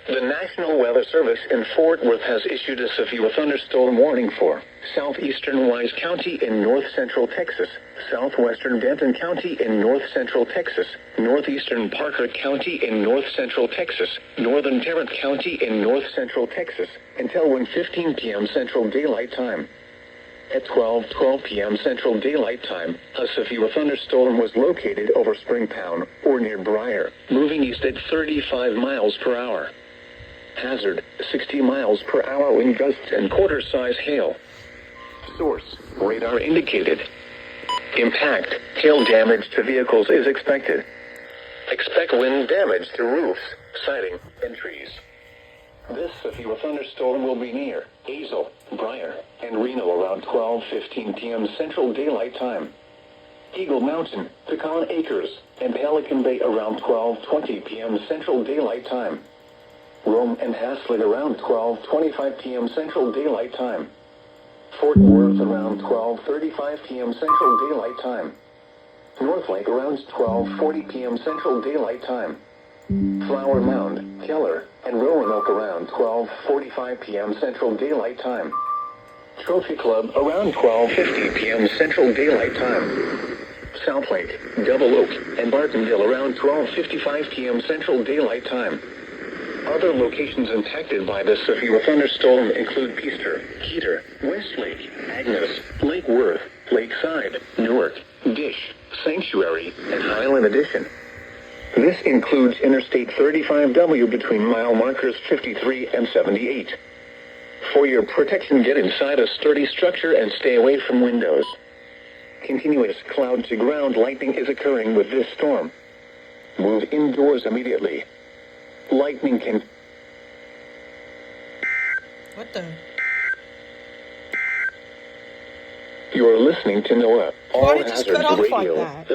The National Weather Service in Fort Worth has issued a severe thunderstorm warning for southeastern Wise County in north-central Texas, southwestern Denton County in north-central Texas, northeastern Parker County in north-central Texas, northern Tarrant County in north-central Texas, until 1:15 p.m. Central Daylight Time. At 12:12 p.m. Central Daylight Time, a severe thunderstorm was located over Springtown, or near Briar, moving east at 35 miles per hour. Hazard, 60 miles per hour wind gusts and quarter-size hail. Source, radar indicated. Impact, hail damage to vehicles is expected. Expect wind damage to roofs, siding, and trees. This severe thunderstorm will be near Azle, Briar, and Reno around 12:15 p.m. Central Daylight Time. Eagle Mountain, Pecan Acres, and Pelican Bay around 12:20 p.m. Central Daylight Time. Rome and Haslett around 12:25 p.m. Central Daylight Time. Fort Worth around 12:35 p.m. Central Daylight Time. North Lake around 12:40 p.m. Central Daylight Time. Flower Mound, Keller, and Roanoke around 12:45 p.m. Central Daylight Time. Trophy Club around 12:50 p.m. Central Daylight Time. South Lake, Double Oak, and Bartonville around 12:55 p.m. Central Daylight Time. Other locations impacted by this severe thunderstorm include Peaster, Keeter, Westlake, Agnes, Lake Worth, Lakeside, Newark, Dish, Sanctuary, and Highland Addition. This includes Interstate 35W between mile markers 53 and 78. For your protection, get inside a sturdy structure and stay away from windows. Continuous cloud-to-ground lightning is occurring with this storm. Move indoors immediately. Lightning can... What the? You're listening to NOAA. Why did it just cut off like that?